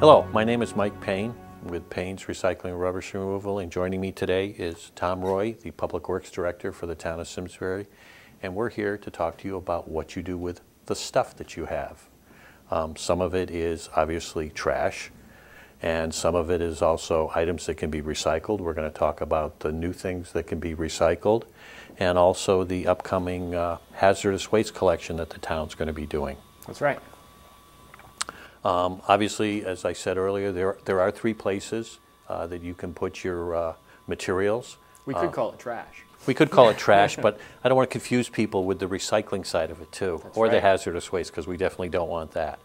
Hello, my name is Mike Paine with Paine's Recycling and Rubbish Removal, and joining me today is Tom Roy, the Public Works Director for the town of Simsbury, and we're here to talk to you about what you do with the stuff that you have. Some of it is obviously trash, and some of it is also items that can be recycled. We're going to talk about the new things that can be recycled, and also the upcoming hazardous waste collection that the town's going to be doing. That's right. Obviously, as I said earlier, there are three places that you can put your materials. We could call it trash. We could call it trash, but I don't want to confuse people with the recycling side of it too, That's or right. the hazardous waste, because we definitely don't want that.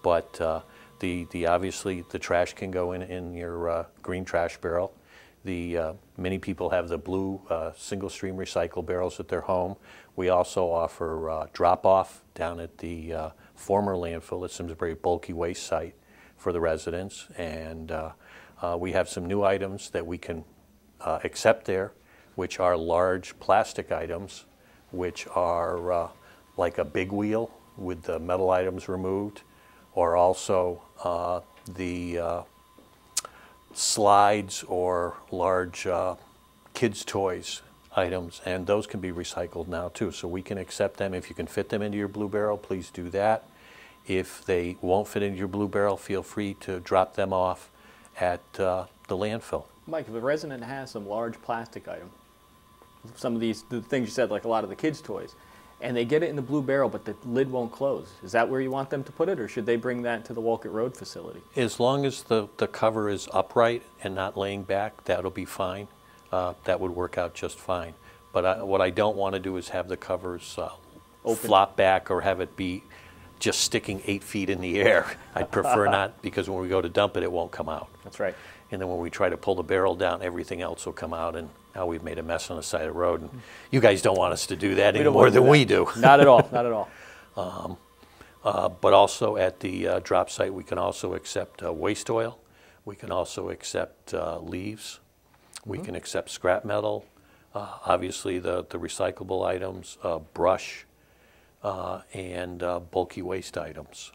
But obviously the trash can go in your green trash barrel. Many people have the blue single stream recycle barrels at their home. We also offer drop-off down at the former landfill at Simsbury bulky waste site for the residents, and we have some new items that we can accept there, which are large plastic items, which are like a big wheel with the metal items removed, or also the slides or large kids' toys items, and those can be recycled now too. So we can accept them. If you can fit them into your blue barrel, please do that. If they won't fit into your blue barrel, feel free to drop them off at the landfill. Mike, if a resident has some large plastic item, some of the things you said, like a lot of the kids' toys, and they get it in the blue barrel, but the lid won't close, is that where you want them to put it, or should they bring that to the Wolcott Road facility? As long as the cover is upright and not laying back, that'll be fine. That would work out just fine. But what I don't want to do is have the covers flop back or have it be just sticking 8 feet in the air. I'd prefer not, because when we go to dump it, it won't come out. That's right. And then when we try to pull the barrel down, everything else will come out, and now we've made a mess on the side of the road. And you guys don't want us to do that any more than we do. Not at all, not at all. But also at the drop site, we can also accept waste oil. We can also accept leaves. We can accept scrap metal. Obviously, the recyclable items, brush, and bulky waste items.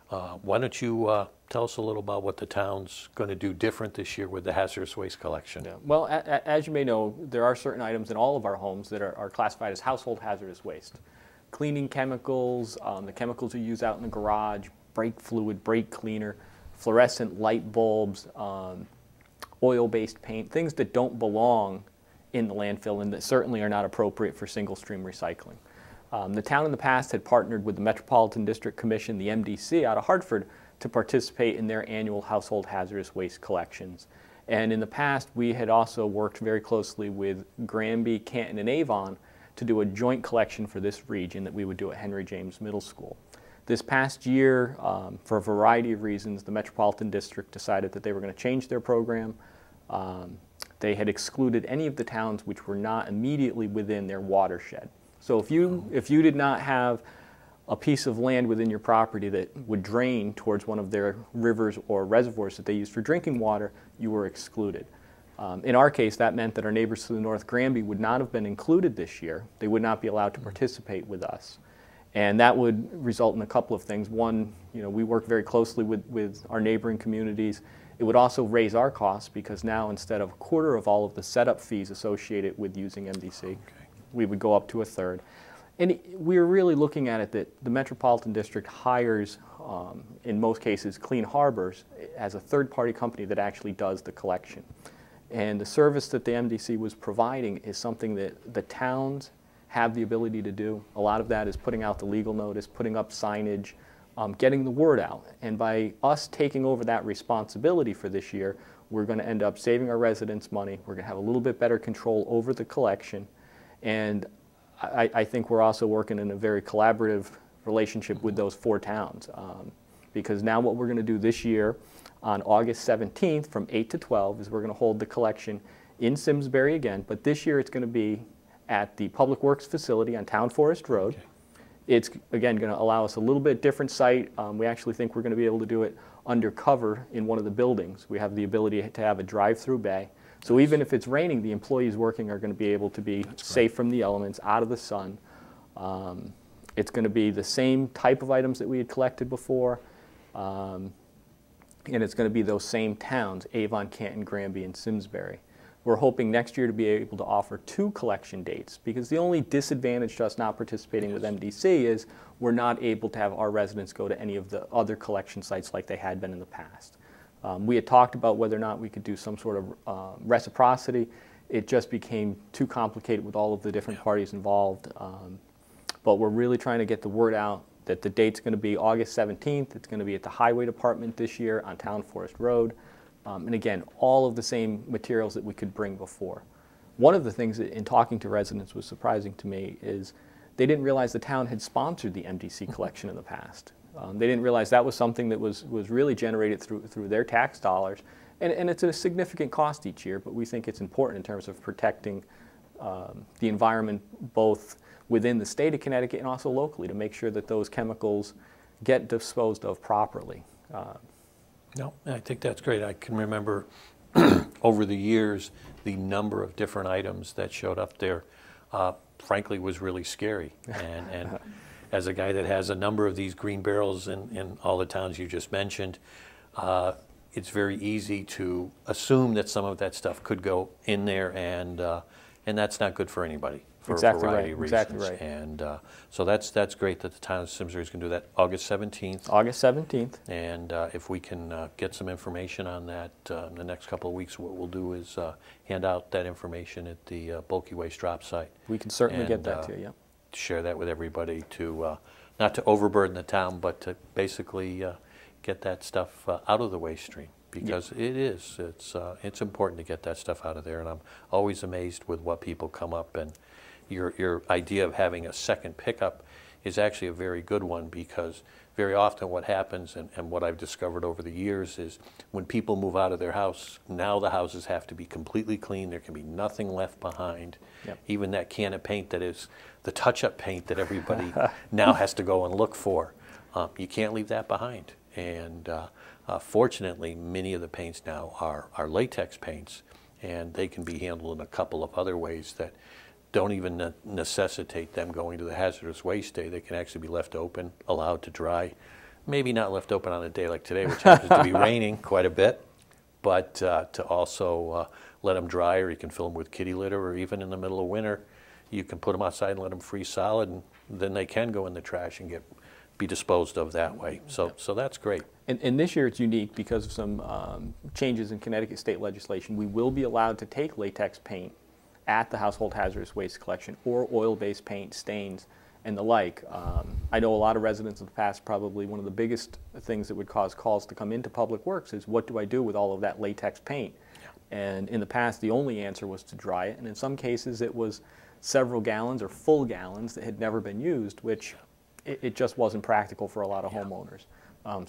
Why don't you tell us a little about what the town's going to do different this year with the hazardous waste collection? Yeah. Well, as you may know, there are certain items in all of our homes that are classified as household hazardous waste. Cleaning chemicals, the chemicals we use out in the garage, brake fluid, brake cleaner, fluorescent light bulbs, oil-based paint, things that don't belong in the landfill and that certainly are not appropriate for single-stream recycling. The town in the past had partnered with the Metropolitan District Commission, the MDC, out of Hartford, to participate in their annual household hazardous waste collections. And in the past, we had also worked very closely with Granby, Canton, and Avon to do a joint collection for this region that we would do at Henry James Middle School. This past year, for a variety of reasons, the Metropolitan District decided that they were going to change their program. They had excluded any of the towns which were not immediately within their watershed. So if you did not have a piece of land within your property that would drain towards one of their rivers or reservoirs that they use for drinking water, you were excluded. In our case, that meant that our neighbors to the north, Granby, would not have been included this year. They would not be allowed to participate with us. And that would result in a couple of things. One, we work very closely with our neighboring communities. It would also raise our costs, because now instead of a quarter of all of the setup fees associated with using MDC, we would go up to a third. And we're really looking at it that the Metropolitan District hires, in most cases, Clean Harbors as a third-party company that actually does the collection. And the service that the MDC was providing is something that the towns have the ability to do. A lot of that is putting out the legal notice, putting up signage, getting the word out. And by us taking over that responsibility for this year, we're going to end up saving our residents money. We're going to have a little bit better control over the collection. And I think we're also working in a very collaborative relationship with those 4 towns. Because now what we're going to do this year on August 17th from 8 to 12 is we're going to hold the collection in Simsbury again, but this year it's going to be at the Public Works facility on Town Forrest Rd. Okay. It's, again, going to allow us a little bit different site. We actually think we're going to be able to do it undercover in one of the buildings. We have the ability to have a drive-through bay. So even if it's raining, the employees working are going to be able to be safe from the elements, out of the sun. It's going to be the same type of items that we had collected before. and it's going to be those same towns, Avon, Canton, Granby, and Simsbury. We're hoping next year to be able to offer 2 collection dates, because the only disadvantage to us not participating with MDC is we're not able to have our residents go to any of the other collection sites like they had been in the past. We had talked about whether or not we could do some sort of reciprocity. It just became too complicated with all of the different parties involved. But we're really trying to get the word out that the date's going to be August 17th. It's going to be at the Highway Department this year on Town Forrest Rd. And again, all of the same materials that we could bring before. One of the things that in talking to residents was surprising to me is they didn't realize the town had sponsored the MDC collection in the past. They didn't realize that was something that was really generated through their tax dollars. And it's a significant cost each year, but we think it's important in terms of protecting the environment both within the state of Connecticut and also locally to make sure that those chemicals get disposed of properly. No, I think that's great. I can remember over the years the number of different items that showed up there, frankly, was really scary. And as a guy that has a number of these green barrels in all the towns you just mentioned, it's very easy to assume that some of that stuff could go in there, and that's not good for anybody. For a variety of reasons. Exactly right. And so that's great that the town of Simsbury is going to do that August 17th. August 17th. And if we can get some information on that in the next couple of weeks, what we'll do is hand out that information at the bulky waste drop site. We can certainly get that to you. Yep. Share that with everybody to not to overburden the town, but to basically get that stuff out of the waste stream. Because it's important to get that stuff out of there. And I'm always amazed with what people come up, and your idea of having a second pickup is actually a very good one, because very often what happens, and what I've discovered over the years, is when people move out of their house, now the houses have to be completely clean. There can be nothing left behind. Yep. Even that can of paint that is the touch-up paint that everybody now has to go and look for. You can't leave that behind. And fortunately, many of the paints now are latex paints, and they can be handled in a couple of other ways that don't even necessitate them going to the hazardous waste day. They can actually be left open, allowed to dry. Maybe not left open on a day like today, which happens to be raining quite a bit, but to also let them dry, or you can fill them with kitty litter, or even in the middle of winter, you can put them outside and let them freeze solid, and then they can go in the trash and be disposed of that way. So that's great. And this year it's unique because of some changes in Connecticut state legislation. We will be allowed to take latex paint at the Household Hazardous Waste Collection, or oil-based paint, stains, and the like. I know a lot of residents of the past, probably one of the biggest things that would cause calls to come into Public Works is, what do I do with all of that latex paint? Yeah. And in the past, the only answer was to dry it, and in some cases it was several gallons or full gallons that had never been used, which it just wasn't practical for a lot of homeowners.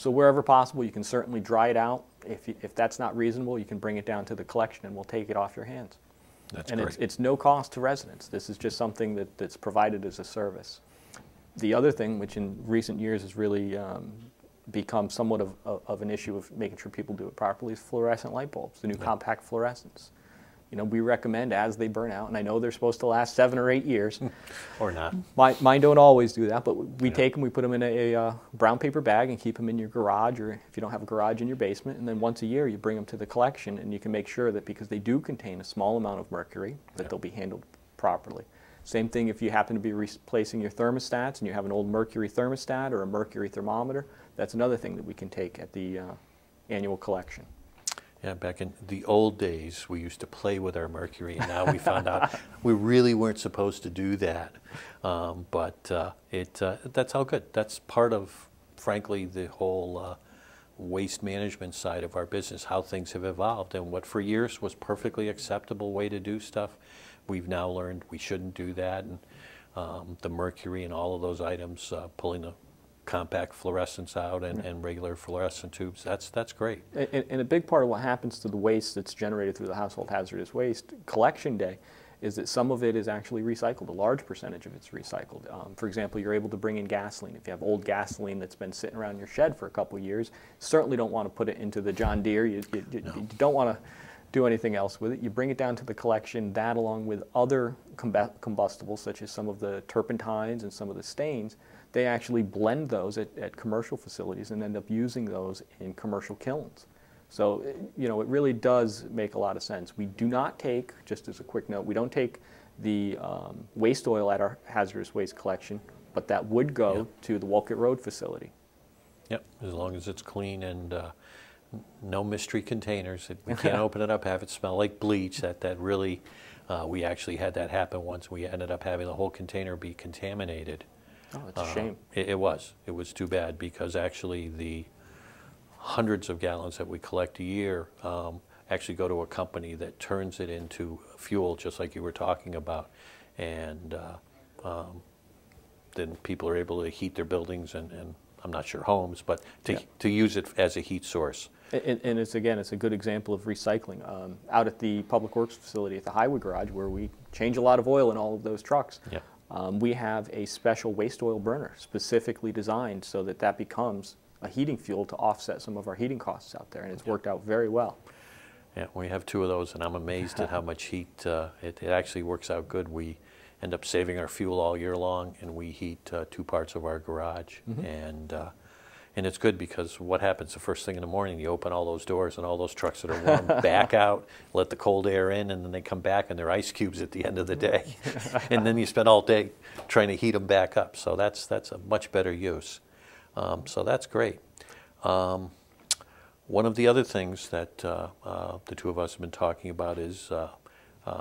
So wherever possible, you can certainly dry it out. If that's not reasonable, you can bring it down to the collection and we'll take it off your hands. That's and great. It's no cost to residents. This is just something that's provided as a service. The other thing, which in recent years has really become somewhat of an issue of making sure people do it properly, is fluorescent light bulbs, the new compact fluorescents. You know, we recommend as they burn out, and I know they're supposed to last 7 or 8 years. Or not. Mine don't always do that, but we take them, we put them in a brown paper bag and keep them in your garage, or if you don't have a garage, in your basement, and then once a year you bring them to the collection, and you can make sure that, because they do contain a small amount of mercury, that they'll be handled properly. Same thing if you happen to be replacing your thermostats and you have an old mercury thermostat or a mercury thermometer, that's another thing that we can take at the annual collection. Yeah, back in the old days, we used to play with our mercury, and now we found out we really weren't supposed to do that. That's all good. That's part of, frankly, the whole waste management side of our business, how things have evolved. And what for years was perfectly acceptable way to do stuff, we've now learned we shouldn't do that. And the mercury and all of those items, pulling the compact fluorescents out and regular fluorescent tubes, that's great. And a big part of what happens to the waste that's generated through the Household Hazardous Waste Collection Day is that some of it is actually recycled. A large percentage of it's recycled. For example, you're able to bring in gasoline. If you have old gasoline that's been sitting around your shed for a couple of years, certainly don't want to put it into the John Deere. You don't want do anything else with it. You bring it down to the collection. That, along with other combustibles, such as some of the turpentines and some of the stains, they actually blend those at commercial facilities and end up using those in commercial kilns. So, you know, it really does make a lot of sense. We do not take, just as a quick note, we don't take the waste oil at our hazardous waste collection, but that would go to the Wolcott Road facility. Yep, as long as it's clean and no mystery containers. We can't open it up, have it smell like bleach. That really, we actually had that happen once. We ended up having the whole container be contaminated. Oh, it's a shame. It was too bad, because actually the hundreds of gallons that we collect a year actually go to a company that turns it into fuel, just like you were talking about. And then people are able to heat their buildings and I'm not sure homes, but to use it as a heat source. And it's a good example of recycling. Out at the Public Works facility at the highway garage, where we change a lot of oil in all of those trucks, we have a special waste oil burner specifically designed so that that becomes a heating fuel to offset some of our heating costs out there, and it's worked out very well. Yeah, we have 2 of those, and I'm amazed at how much heat it actually works out good. We end up saving our fuel all year long, and we heat 2 parts of our garage. And it's good, because what happens the first thing in the morning, you open all those doors and all those trucks that are warm back out, let the cold air in, and then they come back and they're ice cubes at the end of the day. And then you spend all day trying to heat them back up. So that's a much better use. So that's great. One of the other things that the 2 of us have been talking about is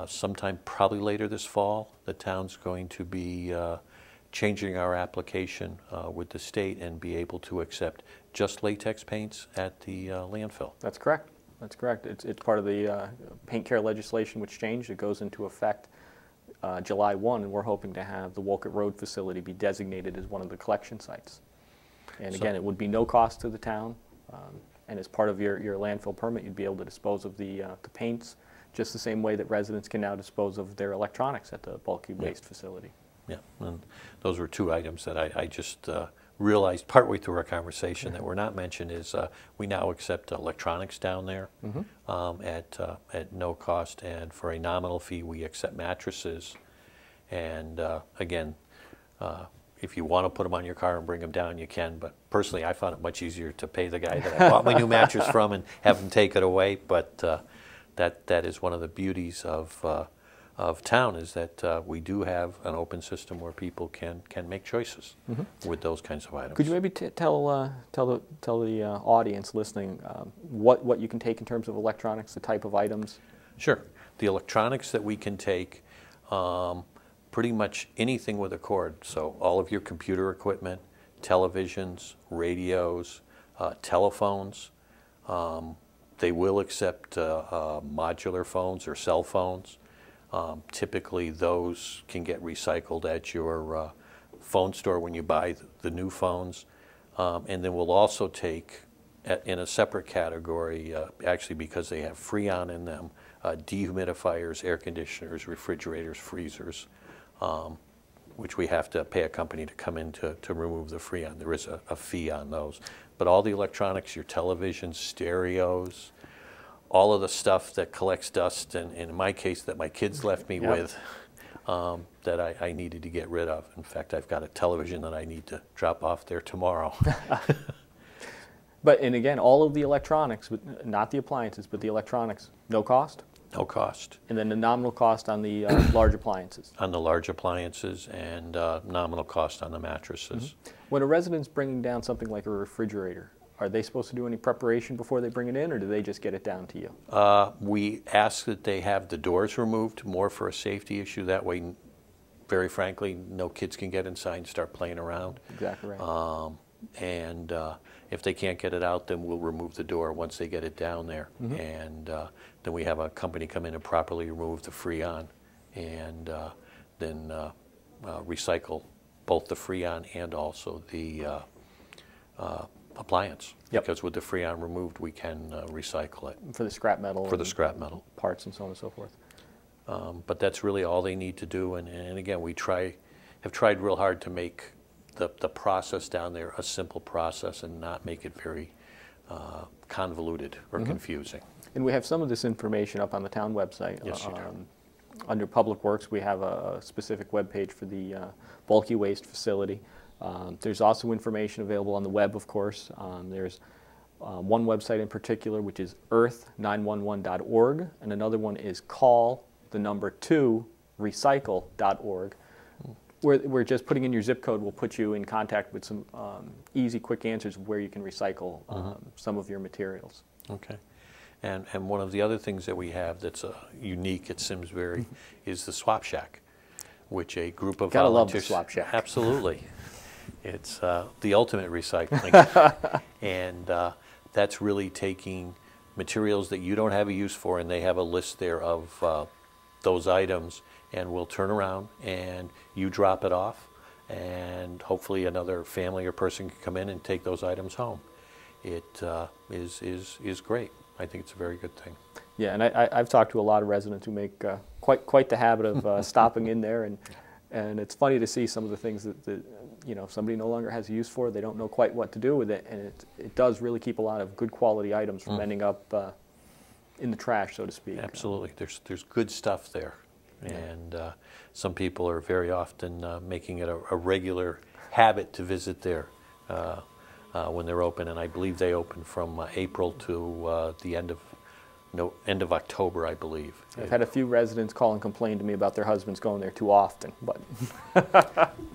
sometime probably later this fall, the town's going to be changing our application with the state and be able to accept just latex paints at the landfill. That's correct. That's correct. It's part of the paint care legislation which changed. It goes into effect July 1, and we're hoping to have the Wolcott Road facility be designated as one of the collection sites. And again, it would be no cost to the town, and as part of your landfill permit, you'd be able to dispose of the paints just the same way that residents can now dispose of their electronics at the bulky waste facility. Yeah, and those were 2 items that I just realized partway through our conversation that were not mentioned. Is we now accept electronics down there at no cost, and for a nominal fee we accept mattresses. And again, if you want to put them on your car and bring them down, you can. But personally, I found it much easier to pay the guy that I bought my new mattress from and have him take it away. But that is one of the beauties of town, is that we do have an open system where people can make choices with those kinds of items. Could you maybe tell the audience listening what you can take in terms of electronics, the type of items? Sure. The electronics that we can take, pretty much anything with a cord. So all of your computer equipment, televisions, radios, telephones. They will accept modular phones or cell phones. Typically those can get recycled at your phone store when you buy the new phones. And then we'll also take, in a separate category, actually because they have Freon in them, dehumidifiers, air conditioners, refrigerators, freezers, which we have to pay a company to come in to remove the Freon. There is a fee on those. But all the electronics, your televisions, stereos, all of the stuff that collects dust, and in my case that my kids left me with, that I needed to get rid of. In fact, I've got a television that I need to drop off there tomorrow. And again, all of the electronics, not the appliances, but the electronics, no cost? No cost. And then the nominal cost on the large appliances? On the large appliances, and nominal cost on the mattresses. When a resident's bringing down something like a refrigerator, are they supposed to do any preparation before they bring it in, or do they just get it down to you? We ask that they have the doors removed, more for a safety issue. That way, very frankly, no kids can get inside and start playing around. Exactly right. And if they can't get it out, then we'll remove the door once they get it down there. And then we have a company come in and properly remove the Freon, and then recycle both the Freon and also the appliance. Because with the Freon removed, we can recycle it. For the scrap metal. For the scrap metal. Parts and so on and so forth. But that's really all they need to do. And again, we have tried real hard to make the process down there a simple process and not make it very convoluted or confusing. And we have some of this information up on the town website. Yes, you do. Under Public Works, we have a specific web page for the bulky waste facility. There's also information available on the web, of course. There's one website in particular, which is earth911.org, and another one is call2recycle.org. Where just putting in your zip code will put you in contact with some easy, quick answers of where you can recycle some of your materials. Okay. And one of the other things that we have that's unique at Simsbury is the Swap Shack, which a group of Gotta love volunteers... the Swap Shack. Absolutely. It's the ultimate recycling. And that's really taking materials that you don't have a use for, and they have a list there of those items, and we'll turn around and you drop it off, and hopefully another family or person can come in and take those items home. It is great. I think it's a very good thing. Yeah, and I've talked to a lot of residents who make quite the habit of stopping in there, and it's funny to see some of the things that you know, somebody no longer has a use for. They don't know quite what to do with it, and it does really keep a lot of good quality items from ending up in the trash, so to speak. Absolutely. There's good stuff there, and some people are very often making it a regular habit to visit there when they're open, and I believe they open from April to the end of October, I believe. I've had a few residents call and complain to me about their husbands going there too often, but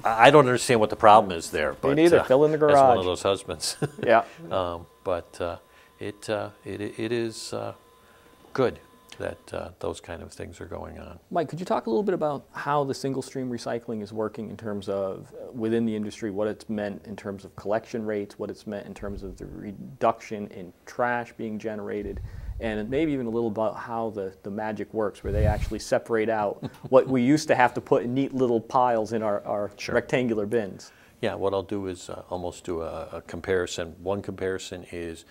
I don't understand what the problem is there. But, me neither. Fill in the garage. As one of those husbands. Yeah. But it is good that those kind of things are going on. Mike, could you talk a little bit about how the single stream recycling is working in terms of within the industry, what it's meant in terms of collection rates, what it's meant in terms of the reduction in trash being generated, and maybe even a little about how the magic works, where they actually separate out what we used to have to put in neat little piles in our Sure. rectangular bins? Yeah, what I'll do is almost do a comparison. One comparison is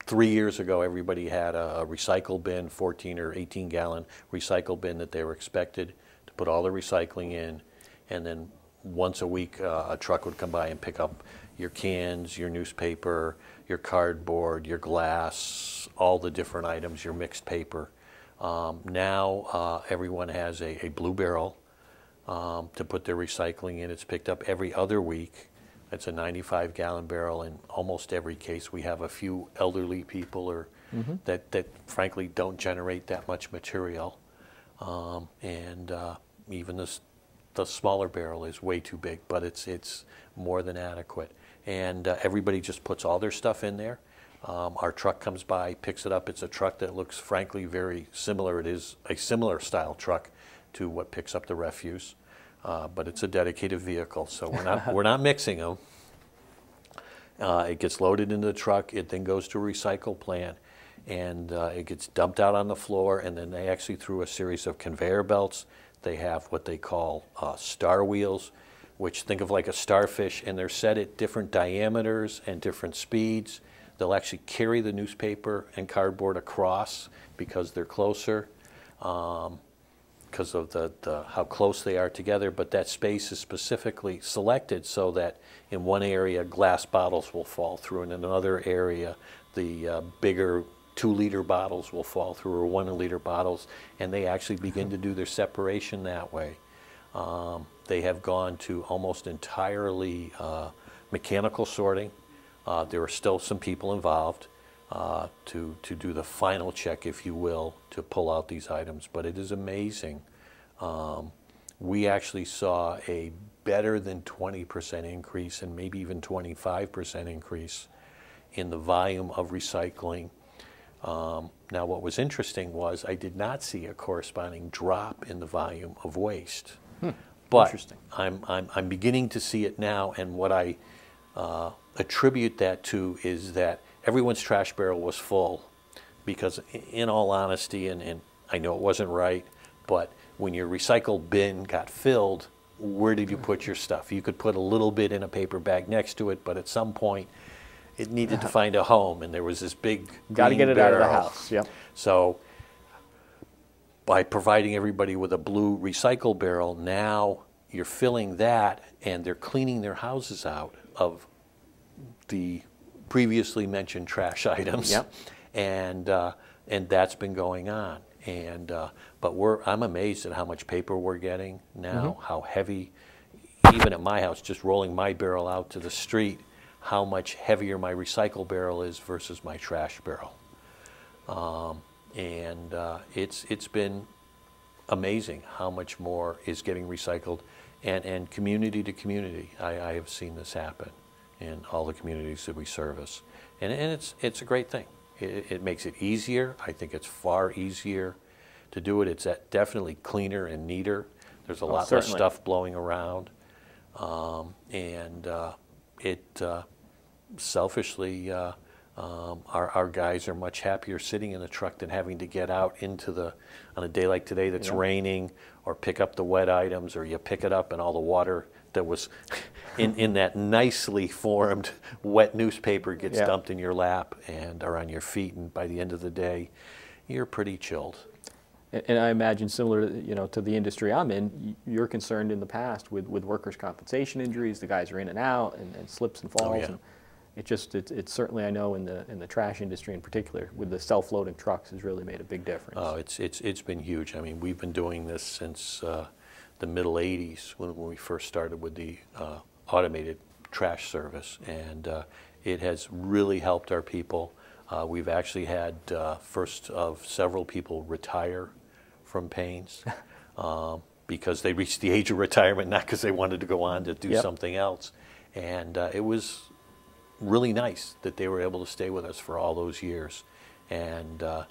3 years ago, everybody had a recycle bin, 14 or 18 gallon recycle bin that they were expected to put all the recycling in, and then once a week a truck would come by and pick up your cans, your newspaper, your cardboard, your glass, all the different items, your mixed paper. Now everyone has a blue barrel to put their recycling in. It's picked up every other week. It's a 95-gallon barrel. In almost every case, we have a few elderly people or that frankly don't generate that much material, and even the smaller barrel is way too big, but it's more than adequate. And everybody just puts all their stuff in there. Our truck comes by, picks it up. It's a truck that looks frankly very similar. It is a similar style truck to what picks up the refuse. But it's a dedicated vehicle, so we're not mixing them. It gets loaded into the truck. It then goes to a recycle plant, and it gets dumped out on the floor. And then they actually, through a series of conveyor belts, they have what they call star wheels, which think of like a starfish, and they're set at different diameters and different speeds. They'll actually carry the newspaper and cardboard across because they're closer. Because of how close they are together, but that space is specifically selected so that in one area glass bottles will fall through, and in another area the bigger 2-liter bottles will fall through, or 1-liter bottles, and they actually begin to do their separation that way. They have gone to almost entirely mechanical sorting. There are still some people involved to do the final check, if you will, to pull out these items, but it is amazing. We actually saw a better than 20% increase, and maybe even 25% increase in the volume of recycling. Now, what was interesting was I did not see a corresponding drop in the volume of waste. But Interesting. I'm beginning to see it now, and what I attribute that to is that everyone's trash barrel was full, because in all honesty, and I know it wasn't right, but when your recycle bin got filled, where did you put your stuff? You could put a little bit in a paper bag next to it, but at some point it needed to find a home, and there was this big Got to get it out of the barrel. house. Yep. So by providing everybody with a blue recycle barrel, now you're filling that, and they're cleaning their houses out of the previously mentioned trash items. Yep. and that's been going on. And but I'm amazed at how much paper we're getting now, how heavy, even at my house, just rolling my barrel out to the street, how much heavier my recycle barrel is versus my trash barrel. It's been amazing how much more is getting recycled, and community to community, I have seen this happen in all the communities that we service, and it's a great thing. It makes it easier. I think it's far easier to do it. It's definitely cleaner and neater. There's a lot less stuff blowing around, selfishly, our guys are much happier sitting in the truck than having to get out on a day like today that's raining, or pick up the wet items, or you pick it up and all the water that was in that nicely formed wet newspaper gets dumped in your lap or on your feet, and by the end of the day, you're pretty chilled. And I imagine similar, to the industry I'm in, you're concerned in the past with workers' compensation injuries. The guys are in and out, and slips and falls. And it's certainly, I know in the trash industry in particular, with the self-loading trucks, has really made a big difference. Oh, it's been huge. I mean, we've been doing this since the middle '80s when we first started with the automated trash service, and it has really helped our people. We've actually had first of several people retire from Paine's because they reached the age of retirement, not because they wanted to go on to do something else. And it was really nice that they were able to stay with us for all those years. And a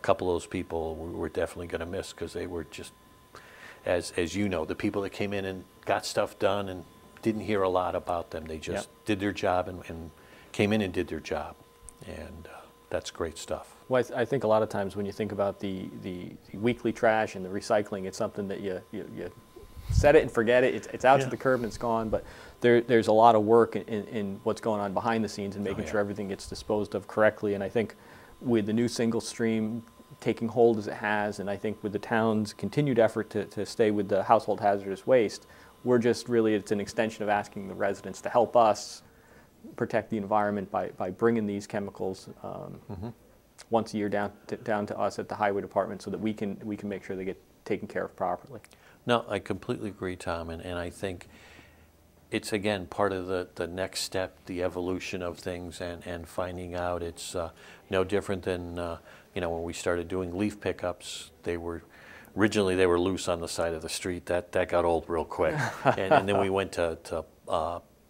couple of those people we're definitely going to miss, because they were just, as you know, the people that came in and got stuff done and didn't hear a lot about them. They just did their job and came in and did their job. And that's great stuff. Well, I think a lot of times when you think about the weekly trash and the recycling, it's something that you set it and forget it. It's out to the curb and it's gone. But there's a lot of work in what's going on behind the scenes and making sure everything gets disposed of correctly. And I think with the new single stream taking hold as it has, and I think with the town's continued effort to stay with the household hazardous waste, we're just really, it's an extension of asking the residents to help us protect the environment by bringing these chemicals once a year down to us at the highway department, so that we can make sure they get taken care of properly. No, I completely agree, Tom, and I think it's, again, part of the next step, the evolution of things, and finding out it's no different than when we started doing leaf pickups. Originally they were loose on the side of the street. That got old real quick, and then we went to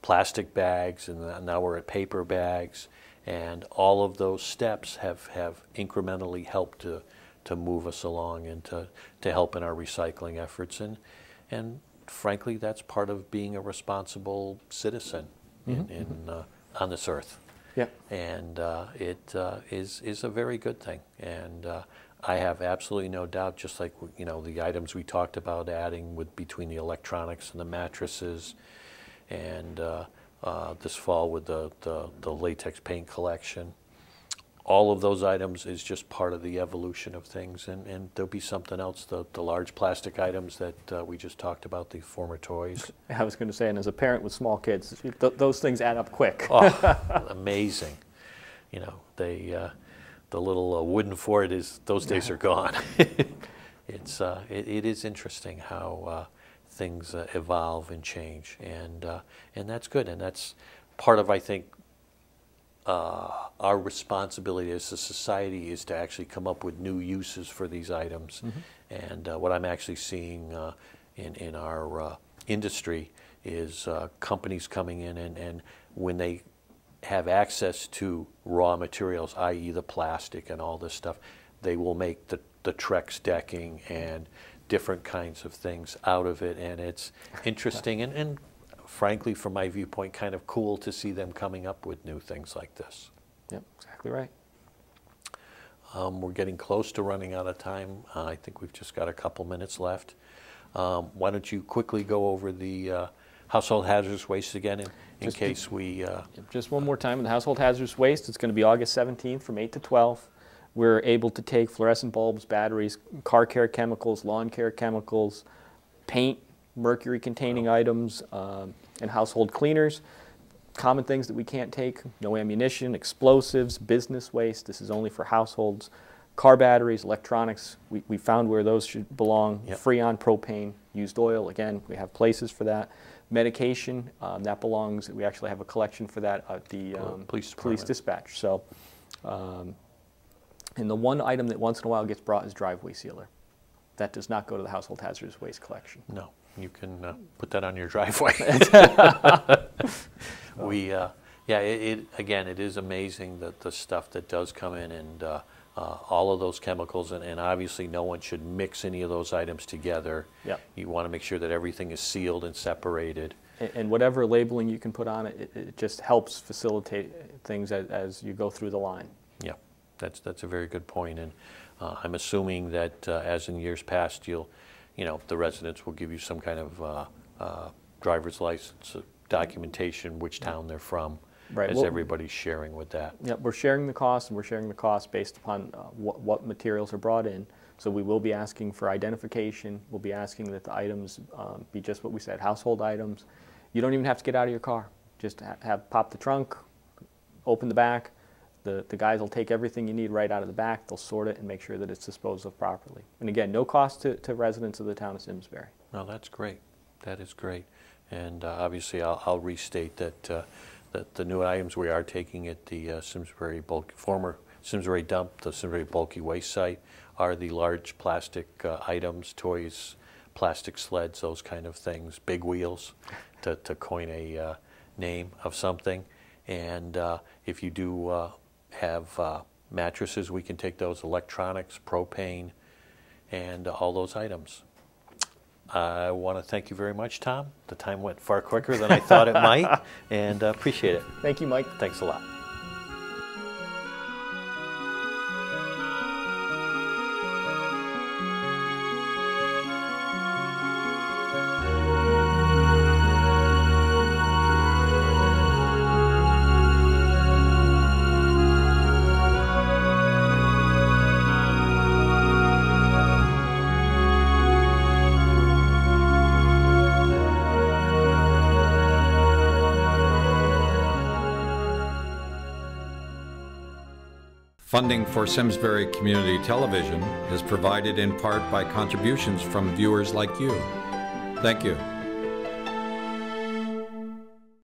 plastic bags, and now we're at paper bags, and all of those steps have incrementally helped to move us along and to help in our recycling efforts, and frankly, that's part of being a responsible citizen on this earth. Yeah. And it is a very good thing, and I have absolutely no doubt, just like the items we talked about adding between the electronics and the mattresses, and this fall with the latex paint collection. All of those items is just part of the evolution of things, and there'll be something else, the large plastic items that we just talked about, the former toys. I was going to say, and as a parent with small kids, those things add up quick. Oh, amazing. The little wooden fort those days are gone. It is interesting how things evolve and change, and that's good, and that's part of, I think, our responsibility as a society is to actually come up with new uses for these items. And what I'm actually seeing in our industry is companies coming in, and when they have access to raw materials, i.e. the plastic and all this stuff, they will make the Trex decking and different kinds of things out of it, and it's interesting and frankly, from my viewpoint, kind of cool to see them coming up with new things like this. Yep, exactly right. We're getting close to running out of time. I think we've just got a couple minutes left. Why don't you quickly go over the household hazardous waste again in case we... Just one more time, with the household hazardous waste, it's going to be August 17th from 8 to 12. We're able to take fluorescent bulbs, batteries, car care chemicals, lawn care chemicals, paint, mercury-containing items, and household cleaners. Common things that we can't take: no ammunition, explosives, business waste. This is only for households. Car batteries, electronics, we found where those should belong. Yep. Freon, propane, used oil, again, we have places for that. Medication, that belongs, we actually have a collection for that at the police dispatch. So, and the one item that once in a while gets brought is driveway sealer. That does not go to the Household Hazardous Waste Collection. No, you can put that on your driveway. Again, it is amazing that the stuff that does come in, and all of those chemicals, and obviously no one should mix any of those items together. Yep. You want to make sure that everything is sealed and separated. And whatever labeling you can put on it, it just helps facilitate things as you go through the line. Yeah, that's a very good point. And I'm assuming that as in years past, the residents will give you some kind of driver's license documentation, which town they're from, right. as everybody's sharing with that. Yep, we're sharing the cost, and we're sharing the cost based upon what materials are brought in. So we will be asking for identification. We'll be asking that the items be just what we said, household items. You don't even have to get out of your car. Just pop the trunk, open the back. The guys will take everything you need right out of the back. They'll sort it and make sure that it's disposed of properly. And again, no cost to residents of the town of Simsbury. Well, that's great. That is great. And obviously, I'll restate that the new items we are taking at the former Simsbury dump, the Simsbury bulky waste site, are the large plastic items, toys, plastic sleds, those kind of things, big wheels, to coin a name of something. And if you do have mattresses, we can take those, electronics, propane, and all those items. I want to thank you very much, Tom. The time went far quicker than I thought it might, and appreciate it. Thank you, Mike. Thanks a lot. Funding for Simsbury Community Television is provided in part by contributions from viewers like you. Thank you.